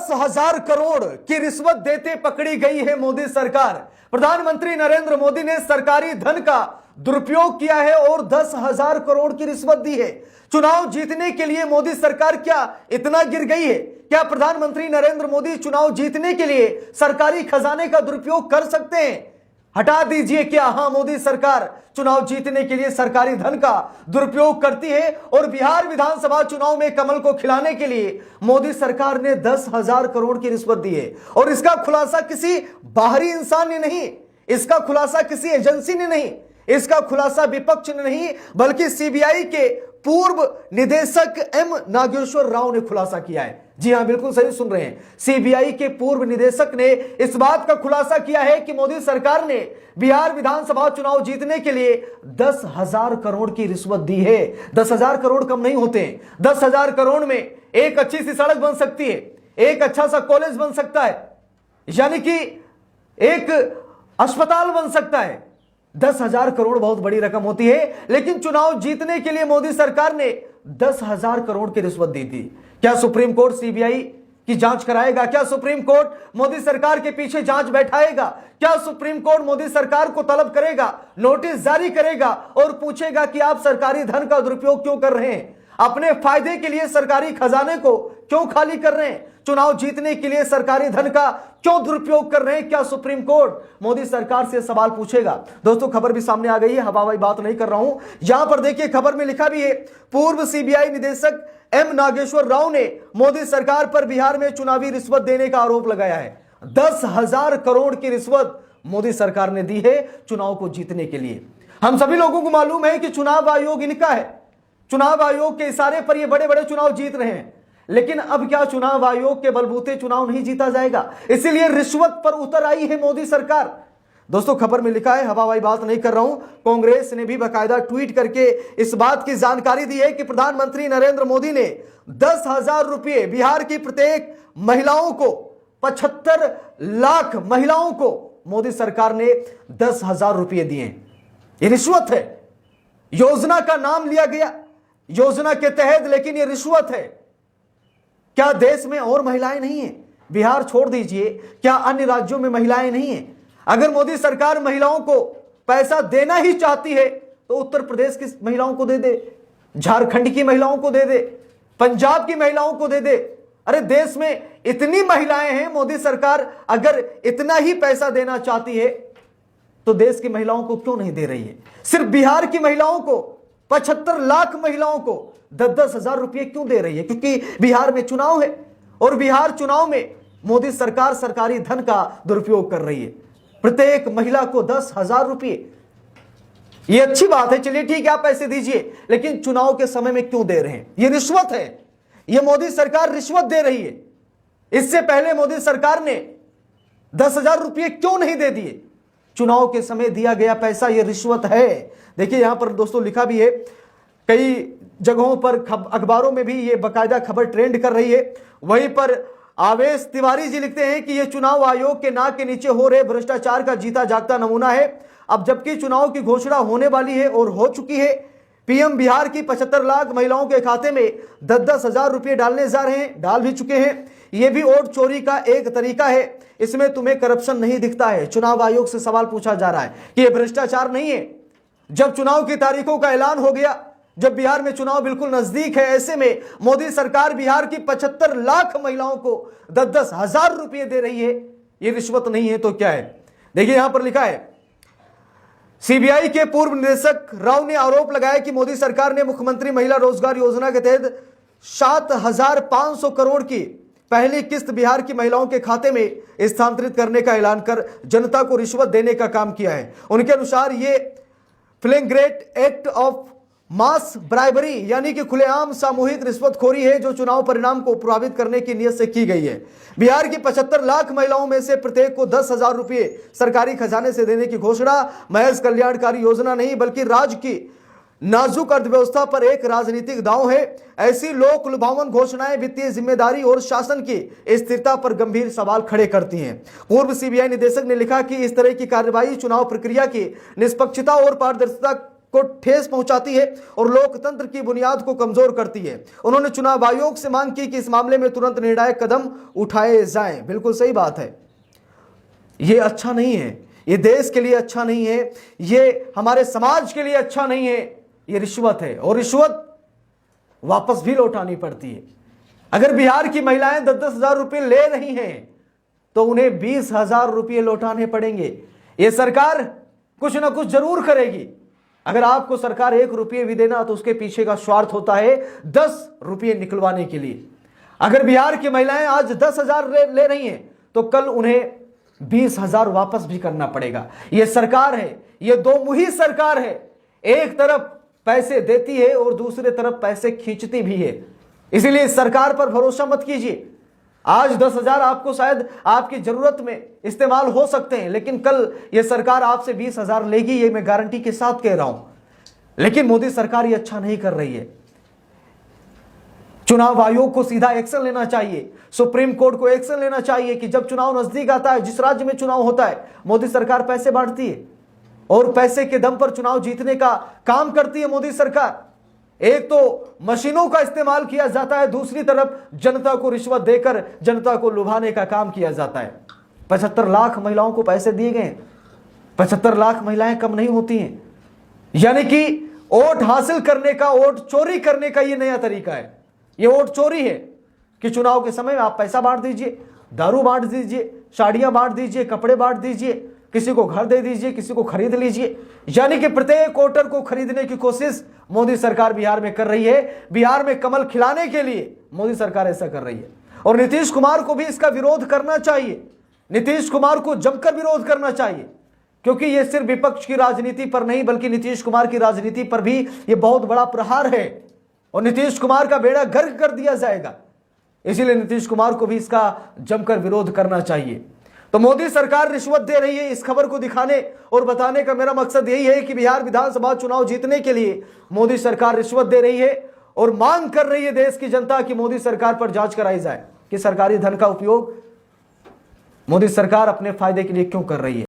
10,000 करोड़ की रिश्वत देते पकड़ी गई है मोदी सरकार। प्रधानमंत्री नरेंद्र मोदी ने सरकारी धन का दुरुपयोग किया है और 10,000 करोड़ की रिश्वत दी है। चुनाव जीतने के लिए मोदी सरकार क्या इतना गिर गई है? क्या प्रधानमंत्री नरेंद्र मोदी चुनाव जीतने के लिए सरकारी खजाने का दुरुपयोग कर सकते हैं? हटा दीजिए क्या हां मोदी सरकार चुनाव जीतने के लिए सरकारी धन का दुरुपयोग करती है और बिहार विधानसभा चुनाव में कमल को खिलाने के लिए मोदी सरकार ने 10,000 करोड़ की रिश्वत दी है। और इसका खुलासा किसी बाहरी इंसान ने नहीं, इसका खुलासा किसी एजेंसी ने नहीं, इसका खुलासा विपक्ष ने नहीं बल्कि सीबीआई के पूर्व निदेशक एम नागेश्वर राव ने खुलासा किया है। जी हां, बिल्कुल सही सुन रहे हैं। सीबीआई के पूर्व निदेशक ने इस बात का खुलासा किया है कि मोदी सरकार ने बिहार विधानसभा चुनाव जीतने के लिए 10,000 करोड़ की रिश्वत दी है। 10,000 करोड़ कम नहीं होते हैं। 10,000 करोड़ में एक अच्छी सी सड़क बन सकती है, एक अच्छा सा कॉलेज बन सकता है, यानी कि एक अस्पताल बन सकता है। 10,000 करोड़ बहुत बड़ी रकम होती है, लेकिन चुनाव जीतने के लिए मोदी सरकार ने 10,000 करोड़ की रिश्वत दी थी। क्या सुप्रीम कोर्ट सीबीआई की जांच कराएगा? क्या सुप्रीम कोर्ट मोदी सरकार के पीछे जांच बैठाएगा? क्या सुप्रीम कोर्ट मोदी सरकार को तलब करेगा, नोटिस जारी करेगा और पूछेगा कि आप सरकारी धन का दुरुपयोग क्यों कर रहे हैं? अपने फायदे के लिए सरकारी खजाने को क्यों खाली कर रहे हैं? चुनाव जीतने के लिए सरकारी धन का क्यों दुरुपयोग कर रहे हैं? क्या सुप्रीम कोर्ट मोदी सरकार से सवाल पूछेगा? दोस्तों, खबर भी सामने आ गई है, हवाई बात नहीं कर रहा हूं। यहां पर देखिए, खबर में लिखा भी है, पूर्व सीबीआई निदेशक एम नागेश्वर राव ने मोदी सरकार पर बिहार में चुनावी रिश्वत देने का आरोप लगाया है। 10,000 करोड़ की रिश्वत मोदी सरकार ने दी है चुनाव को जीतने के लिए। हम सभी लोगों को मालूम है कि चुनाव आयोग इनका है। चुनाव आयोग के इशारे पर ये बड़े बड़े चुनाव जीत रहे हैं, लेकिन अब क्या चुनाव आयोग के बलबूते चुनाव नहीं जीता जाएगा? इसीलिए रिश्वत पर उतर आई है मोदी सरकार। दोस्तों, खबर में लिखा है, हवाई बात नहीं कर रहा हूं। कांग्रेस ने भी बाकायदा ट्वीट करके इस बात की जानकारी दी है कि प्रधानमंत्री नरेंद्र मोदी ने 10,000 रुपये बिहार की प्रत्येक महिलाओं को, 75 लाख महिलाओं को मोदी सरकार ने 10,000 रुपये दिए। ये रिश्वत है। योजना का नाम लिया गया योजना के तहत, लेकिन ये रिश्वत है। क्या देश में और महिलाएं नहीं है? बिहार छोड़ दीजिए, क्या अन्य राज्यों में महिलाएं नहीं है? अगर मोदी सरकार महिलाओं को पैसा देना ही चाहती है तो उत्तर प्रदेश की महिलाओं को दे दे, झारखंड की महिलाओं को दे दे, पंजाब की महिलाओं को दे दे। अरे देश में इतनी महिलाएं हैं, मोदी सरकार अगर इतना ही पैसा देना चाहती है तो देश की महिलाओं को क्यों नहीं दे रही है? सिर्फ बिहार की महिलाओं को, 75 लाख महिलाओं को 10-10 हजार रुपये क्यों दे रही है? क्योंकि बिहार में चुनाव है और बिहार चुनाव में मोदी सरकार सरकारी धन का दुरुपयोग कर रही है। प्रत्येक महिला को 10,000 रुपये, ये अच्छी बात है, चलिए ठीक है, आप पैसे दीजिए, लेकिन चुनाव के समय में क्यों दे रहे हैं? ये रिश्वत है। ये मोदी सरकार रिश्वत दे रही है। इससे पहले मोदी सरकार ने 10,000 रुपये क्यों नहीं दे दिए? चुनाव के समय दिया गया पैसा ये रिश्वत है। देखिए, यहां पर दोस्तों लिखा भी है, कई जगहों पर अखबारों में भी ये बाकायदा खबर ट्रेंड कर रही है। वहीं पर आवेश तिवारी जी लिखते हैं कि यह चुनाव आयोग के नाक के नीचे हो रहे भ्रष्टाचार का जीता जागता नमूना है। अब जबकि चुनाव की घोषणा होने वाली है और हो चुकी है, पीएम बिहार की 75 लाख महिलाओं के खाते में 10-10 हजार रुपये डालने जा रहे हैं, डाल भी चुके हैं। यह भी वोट चोरी का एक तरीका है। इसमें तुम्हें करप्शन नहीं दिखता है? चुनाव आयोग से सवाल पूछा जा रहा है कि यह भ्रष्टाचार नहीं है। जब चुनाव की तारीखों का ऐलान हो गया, जब बिहार में चुनाव बिल्कुल नजदीक है, ऐसे में मोदी सरकार बिहार की 75 लाख महिलाओं को 10-10 हजार रुपये दे रही है। यह रिश्वत नहीं है तो क्या है? देखिए, यहां पर लिखा है, सीबीआई के पूर्व निदेशक राव ने आरोप लगाया कि मोदी सरकार ने मुख्यमंत्री महिला रोजगार योजना के तहत 7,500 करोड़ की पहली किस्त बिहार की महिलाओं के खाते में स्थानांतरित करने का ऐलान कर जनता को रिश्वत देने का काम किया है। उनके अनुसार ये फ्लैग्रेंट एक्ट ऑफ मास ब्राइबरी यानी कि खुलेआम सामूहिक रिश्वतखोरी है, जो चुनाव परिणाम को प्रभावित करने की नीयत से की गई है। बिहार की 75 लाख महिलाओं में से प्रत्येक को 10,000 रुपये सरकारी खजाने से देने की घोषणा महज कल्याणकारी योजना नहीं बल्कि राज्य की नाजुक अर्थव्यवस्था पर एक राजनीतिक दांव है। ऐसी लोक लुभावन घोषणाएं वित्तीय जिम्मेदारी और शासन की स्थिरता पर गंभीर सवाल खड़े करती हैं। पूर्व सीबीआई निदेशक ने लिखा कि इस तरह की कार्रवाई चुनाव प्रक्रिया की निष्पक्षता और पारदर्शिता को ठेस पहुंचाती है और लोकतंत्र की बुनियाद को कमजोर करती है। उन्होंने चुनाव आयोग से मांग की कि इस मामले में तुरंत निर्णायक कदम उठाए जाएं। बिल्कुल सही बात है, ये अच्छा नहीं है, ये देश के लिए अच्छा नहीं है, ये हमारे समाज के लिए अच्छा नहीं है। ये रिश्वत है और रिश्वत वापस भी लौटानी पड़ती है। अगर बिहार की महिलाएं 10-10 हजार रुपये ले रही हैं तो उन्हें 20,000 रुपये लौटाने पड़ेंगे। ये सरकार कुछ ना कुछ जरूर करेगी। अगर आपको सरकार 1 रुपये भी देना तो उसके पीछे का स्वार्थ होता है 10 रुपये निकलवाने के लिए। अगर बिहार की महिलाएं आज 10,000 ले रही हैं तो कल उन्हें 20,000 वापस भी करना पड़ेगा। यह सरकार है, यह दो मुही सरकार है। एक तरफ पैसे देती है और दूसरी तरफ पैसे खींचती भी है। इसीलिए इस सरकार पर भरोसा मत कीजिए। आज 10,000 आपको शायद आपकी जरूरत में इस्तेमाल हो सकते हैं, लेकिन कल यह सरकार आपसे 20,000 लेगी, ये मैं गारंटी के साथ कह रहा हूं। लेकिन मोदी सरकार ये अच्छा नहीं कर रही है। चुनाव आयोग को सीधा एक्शन लेना चाहिए, सुप्रीम कोर्ट को एक्शन लेना चाहिए कि जब चुनाव नजदीक आता है, जिस राज्य में चुनाव होता है, मोदी सरकार पैसे बांटती है और पैसे के दम पर चुनाव जीतने का काम करती है मोदी सरकार। एक तो मशीनों का इस्तेमाल किया जाता है, दूसरी तरफ जनता को रिश्वत देकर जनता को लुभाने का काम किया जाता है। 75 लाख महिलाओं को पैसे दिए गए। 75 लाख महिलाएं कम नहीं होती हैं। यानी कि वोट हासिल करने का, वोट चोरी करने का यह नया तरीका है। यह वोट चोरी है कि चुनाव के समय आप पैसा बांट दीजिए, दारू बांट दीजिए, साड़ियां बांट दीजिए, कपड़े बांट दीजिए, किसी को घर दे दीजिए, किसी को खरीद लीजिए। यानी कि प्रत्येक वोटर को खरीदने की कोशिश मोदी सरकार बिहार में कर रही है। बिहार में कमल खिलाने के लिए मोदी सरकार ऐसा कर रही है और नीतीश कुमार को भी इसका विरोध करना चाहिए। नीतीश कुमार को जमकर विरोध करना चाहिए, क्योंकि यह सिर्फ विपक्ष की राजनीति पर नहीं बल्कि नीतीश कुमार की राजनीति पर भी यह बहुत बड़ा प्रहार है और नीतीश कुमार का बेड़ा गर्क कर दिया जाएगा। इसीलिए नीतीश कुमार को भी इसका जमकर विरोध करना चाहिए। तो मोदी सरकार रिश्वत दे रही है, इस खबर को दिखाने और बताने का मेरा मकसद यही है कि बिहार विधानसभा चुनाव जीतने के लिए मोदी सरकार रिश्वत दे रही है और मांग कर रही है देश की जनता की मोदी सरकार पर जांच कराई जाए कि सरकारी धन का उपयोग मोदी सरकार अपने फायदे के लिए क्यों कर रही है।